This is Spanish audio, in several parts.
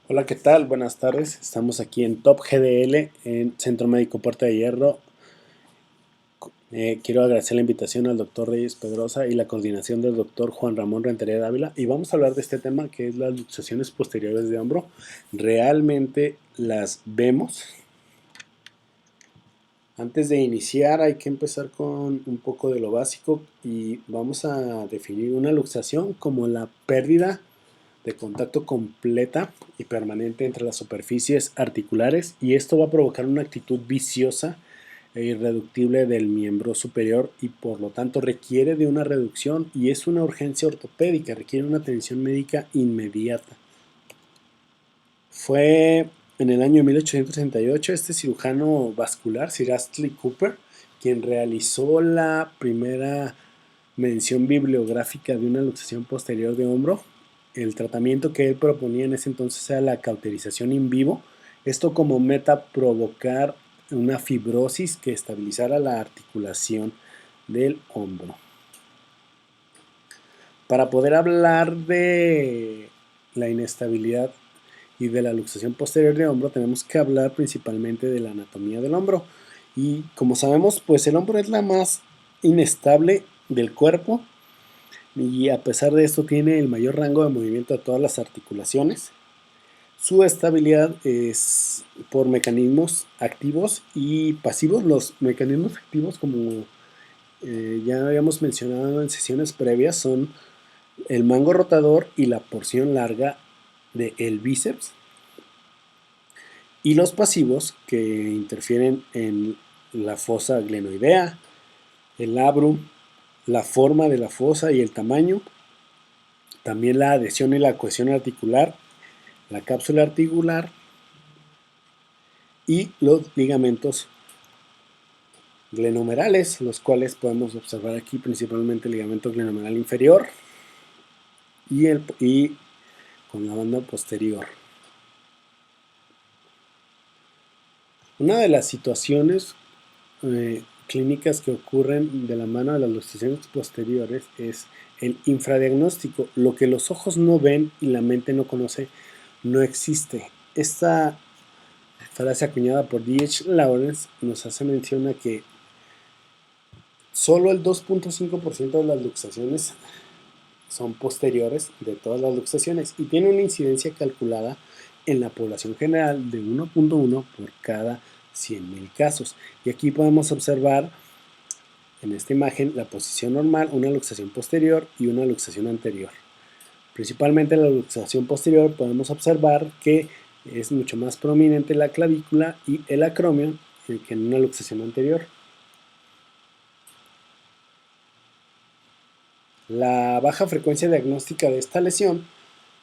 Hola, ¿qué tal? Buenas tardes. Estamos aquí en Top GDL, en Centro Médico Puerta de Hierro. Quiero agradecer la invitación al doctor Reyes Pedrosa y la coordinación del doctor Juan Ramón Rentería Dávila. Y vamos a hablar de este tema que es las luxaciones posteriores de hombro. ¿Realmente las vemos? Antes de iniciar hay que empezar con un poco de lo básico y vamos a definir una luxación como la pérdida de contacto completa y permanente entre las superficies articulares, y esto va a provocar una actitud viciosa e irreductible del miembro superior y por lo tanto requiere de una reducción y es una urgencia ortopédica, requiere una atención médica inmediata. Fue en el año 1868 este cirujano vascular, Sir Astley Cooper, quien realizó la primera mención bibliográfica de una luxación posterior de hombro. El tratamiento que él proponía en ese entonces era la cauterización in vivo. Esto como meta provocar una fibrosis que estabilizara la articulación del hombro. Para poder hablar de la inestabilidad y de la luxación posterior de hombro, tenemos que hablar principalmente de la anatomía del hombro. Y como sabemos, pues el hombro es la más inestable del cuerpo y a pesar de esto tiene el mayor rango de movimiento de todas las articulaciones. Su estabilidad es por mecanismos activos y pasivos. Los mecanismos activos, como ya habíamos mencionado en sesiones previas, son el mango rotador y la porción larga del bíceps. Y los pasivos, que interfieren en la fosa glenoidea, el labrum, la forma de la fosa y el tamaño, también la adhesión y la cohesión articular, la cápsula articular y los ligamentos glenomerales, los cuales podemos observar aquí principalmente el ligamento glenomeral inferior y con la banda posterior. Una de las situaciones clínicas que ocurren de la mano de las luxaciones posteriores es el infradiagnóstico. Lo que los ojos no ven y la mente no conoce no existe. Esta frase acuñada por D.H. Lawrence nos hace mención a que solo el 2.5% de las luxaciones son posteriores de todas las luxaciones y tiene una incidencia calculada en la población general de 1.1 por cada 100.000 casos. Y aquí podemos observar en esta imagen la posición normal, una luxación posterior y una luxación anterior. Principalmente en la luxación posterior podemos observar que es mucho más prominente la clavícula y el acromio que en una luxación anterior. La baja frecuencia diagnóstica de esta lesión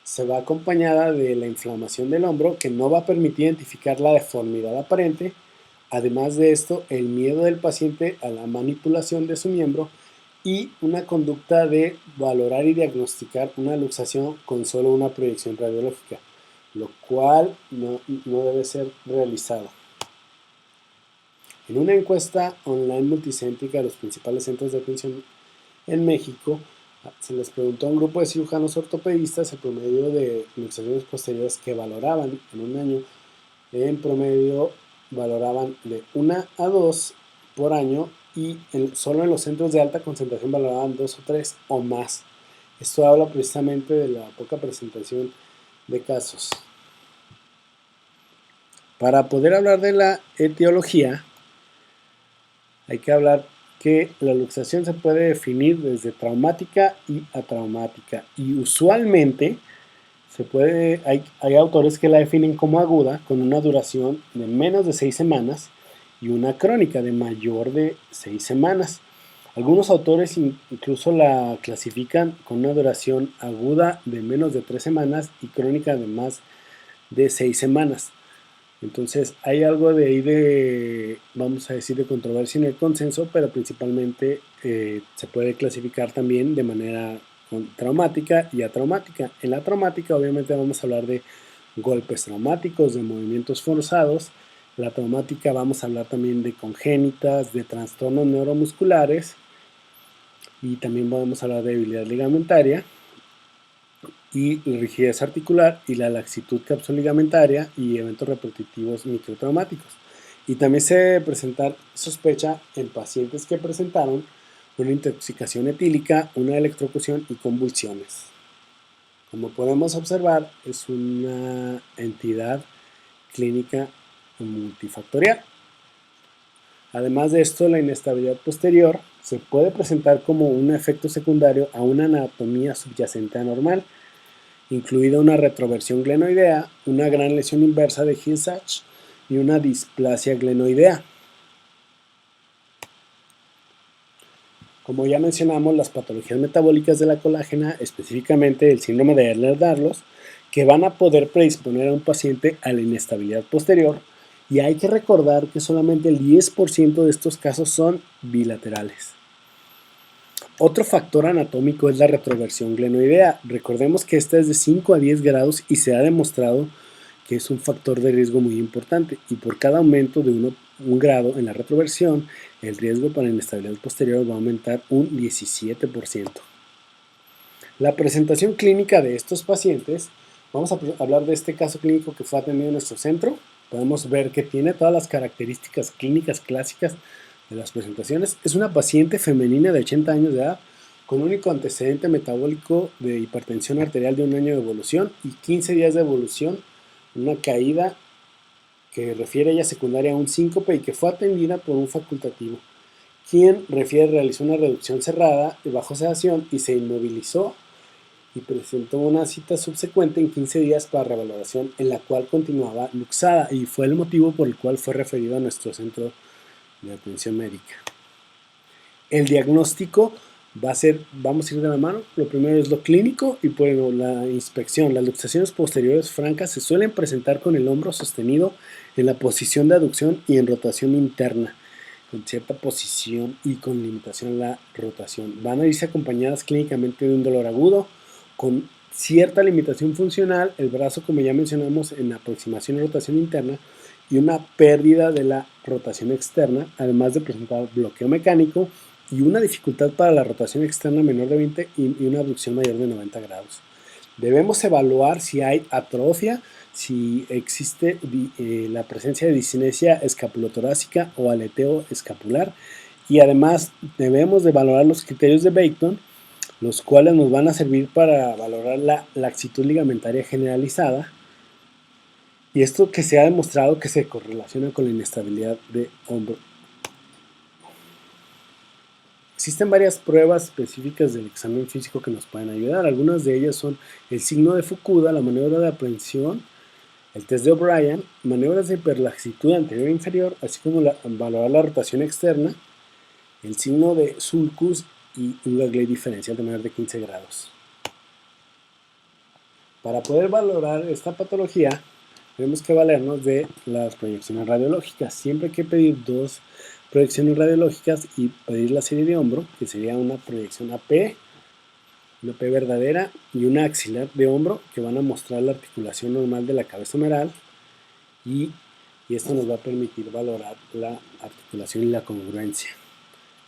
se va acompañada de la inflamación del hombro, que no va a permitir identificar la deformidad aparente. Además de esto, el miedo del paciente a la manipulación de su miembro y una conducta de valorar y diagnosticar una luxación con solo una proyección radiológica, lo cual no debe ser realizado. En una encuesta online multicéntrica de los principales centros de atención en México, se les preguntó a un grupo de cirujanos ortopedistas el promedio de luxaciones posteriores que valoraban en un año. En promedio valoraban de 1 a 2 por año y solo en los centros de alta concentración valoraban 2 o 3 o más. Esto habla precisamente de la poca presentación de casos. Para poder hablar de la etiología, hay que hablar que la luxación se puede definir desde traumática y atraumática y usualmente hay autores que la definen como aguda con una duración de menos de 6 semanas y una crónica de mayor de 6 semanas. Algunos autores incluso la clasifican con una duración aguda de menos de 3 semanas y crónica de más de 6 semanas. Entonces hay algo de ahí de, vamos a decir, de controversia en el consenso, pero principalmente se puede clasificar también de manera traumática y atraumática. En la traumática obviamente vamos a hablar de golpes traumáticos, de movimientos forzados. La traumática vamos a hablar también de congénitas, de trastornos neuromusculares y también podemos hablar de debilidad ligamentaria. y la rigidez articular y la laxitud capsuligamentaria y eventos repetitivos microtraumáticos. Y también se debe presentar sospecha en pacientes que presentaron una intoxicación etílica, una electrocución y convulsiones. Como podemos observar, es una entidad clínica multifactorial. Además de esto, la inestabilidad posterior se puede presentar como un efecto secundario a una anatomía subyacente anormal, incluida una retroversión glenoidea, una gran lesión inversa de Hill-Sachs y una displasia glenoidea. Como ya mencionamos, las patologías metabólicas de la colágena, específicamente el síndrome de Ehlers-Danlos, que van a poder predisponer a un paciente a la inestabilidad posterior, y hay que recordar que solamente el 10% de estos casos son bilaterales. Otro factor anatómico es la retroversión glenoidea. Recordemos que esta es de 5 a 10 grados y se ha demostrado que es un factor de riesgo muy importante, y por cada aumento de un grado en la retroversión, el riesgo para inestabilidad posterior va a aumentar un 17%. La presentación clínica de estos pacientes, vamos a hablar de este caso clínico que fue atendido en nuestro centro. Podemos ver que tiene todas las características clínicas clásicas de las presentaciones. Es una paciente femenina de 80 años de edad con único antecedente metabólico de hipertensión arterial de 1 año de evolución y 15 días de evolución, una caída que refiere ella secundaria a un síncope y que fue atendida por un facultativo, quien realizó una reducción cerrada bajo sedación y se inmovilizó y presentó una cita subsecuente en 15 días para revaloración, en la cual continuaba luxada, y fue el motivo por el cual fue referido a nuestro centro de atención médica. El diagnóstico vamos a ir de la mano. Lo primero es lo clínico y bueno, la inspección. Las luxaciones posteriores francas se suelen presentar con el hombro sostenido en la posición de aducción y en rotación interna, con cierta posición y con limitación en la rotación. Van a irse acompañadas clínicamente de un dolor agudo, con cierta limitación funcional, el brazo, como ya mencionamos, en aproximación y rotación interna, y una pérdida de la rotación externa, además de presentar bloqueo mecánico y una dificultad para la rotación externa menor de 20 y una abducción mayor de 90 grados. Debemos evaluar si hay atrofia, si existe la presencia de discinesia escapulotorácica o aleteo escapular, y además debemos de valorar los criterios de Beighton, los cuales nos van a servir para valorar la laxitud ligamentaria generalizada, y esto que se ha demostrado que se correlaciona con la inestabilidad de hombro. Existen varias pruebas específicas del examen físico que nos pueden ayudar. Algunas de ellas son el signo de Fukuda, la maniobra de aprehensión, el test de O'Brien, maniobras de hiperlaxitud anterior e inferior, así como valorar la rotación externa, el signo de sulcus y un Gagley diferencial de menor de 15 grados. Para poder valorar esta patología, tenemos que valernos de las proyecciones radiológicas. Siempre hay que pedir 2 proyecciones radiológicas y pedir la serie de hombro, que sería una proyección AP, una P verdadera y una axilar de hombro, que van a mostrar la articulación normal de la cabeza humeral, y esto nos va a permitir valorar la articulación y la congruencia.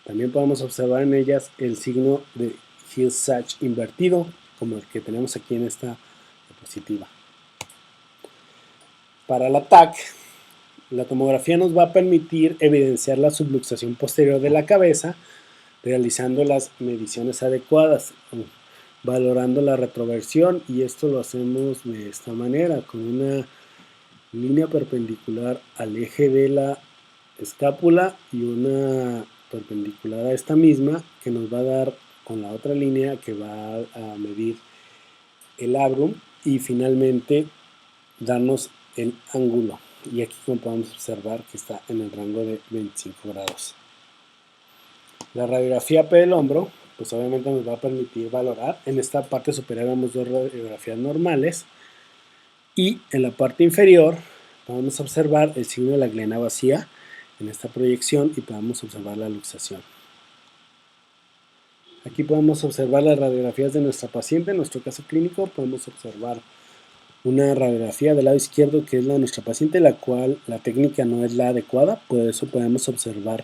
También podemos observar en ellas el signo de Hill-Sachs invertido, como el que tenemos aquí en esta diapositiva. Para el TAC, la tomografía nos va a permitir evidenciar la subluxación posterior de la cabeza, realizando las mediciones adecuadas, valorando la retroversión, y esto lo hacemos de esta manera, con una línea perpendicular al eje de la escápula y una perpendicular a esta misma, que nos va a dar con la otra línea que va a medir el labrum y finalmente darnos el ángulo, y aquí como podemos observar que está en el rango de 25 grados. La radiografía P del hombro, pues obviamente nos va a permitir valorar. En esta parte superior vemos 2 radiografías normales, y en la parte inferior podemos observar el signo de la glena vacía en esta proyección y podemos observar la luxación. Aquí podemos observar las radiografías de nuestra paciente. En nuestro caso clínico podemos observar una radiografía del lado izquierdo, que es la de nuestra paciente, la cual la técnica no es la adecuada, por eso podemos observar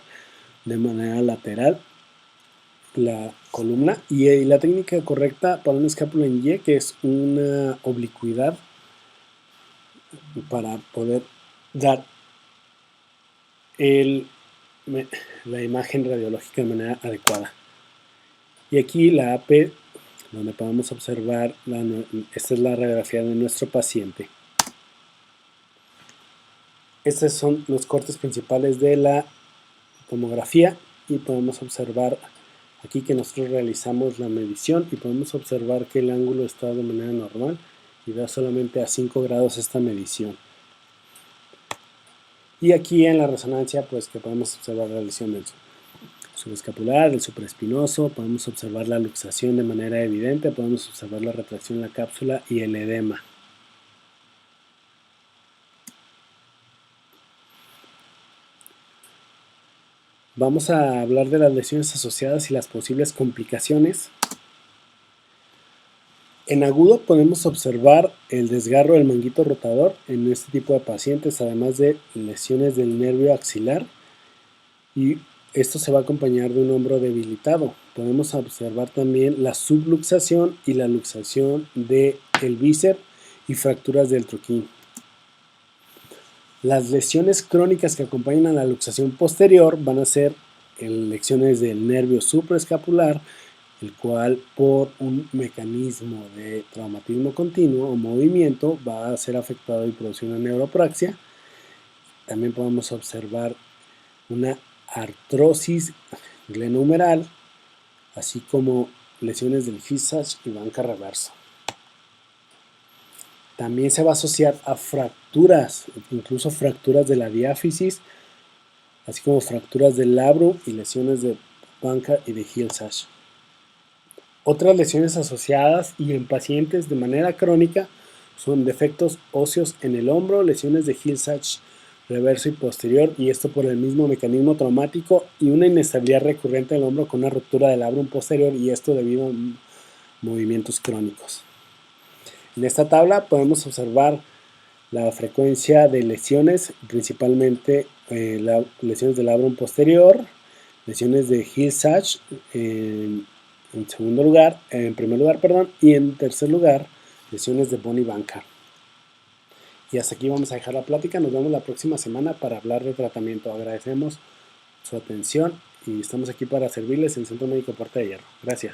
de manera lateral la columna y la técnica correcta para una escápula en Y, que es una oblicuidad para poder dar la imagen radiológica de manera adecuada. Y aquí la AP, donde podemos observar, esta es la radiografía de nuestro paciente. Estos son los cortes principales de la tomografía y podemos observar aquí que nosotros realizamos la medición y podemos observar que el ángulo está de manera normal y da solamente a 5 grados esta medición. Y aquí en la resonancia, pues que podemos observar la lesión del subescapular, del supraespinoso, podemos observar la luxación de manera evidente, podemos observar la retracción en la cápsula y el edema. Vamos a hablar de las lesiones asociadas y las posibles complicaciones. En agudo podemos observar el desgarro del manguito rotador en este tipo de pacientes, además de lesiones del nervio axilar, y esto se va a acompañar de un hombro debilitado. Podemos observar también la subluxación y la luxación del bíceps y fracturas del troquín. Las lesiones crónicas que acompañan a la luxación posterior van a ser lesiones del nervio supraescapular, el cual por un mecanismo de traumatismo continuo o movimiento va a ser afectado y producir una neuropraxia. También podemos observar una artrosis glenohumeral, así como lesiones del Hill-Sachs y banca reverso. También se va a asociar a fracturas, incluso fracturas de la diáfisis, así como fracturas del labrum y lesiones de banca y de Hill-Sachs. Otras lesiones asociadas y en pacientes de manera crónica son defectos óseos en el hombro, lesiones de Hill-Sachs reverso y posterior, y esto por el mismo mecanismo traumático, y una inestabilidad recurrente del hombro con una ruptura del labrum posterior, y esto debido a movimientos crónicos. En esta tabla podemos observar la frecuencia de lesiones, principalmente lesiones del labrum posterior, lesiones de Hill-Sachs en primer lugar, y en tercer lugar, lesiones de Bone y banca. Y hasta aquí vamos a dejar la plática. Nos vemos la próxima semana para hablar de tratamiento. Agradecemos su atención y estamos aquí para servirles en Centro Médico Puerta de Hierro. Gracias.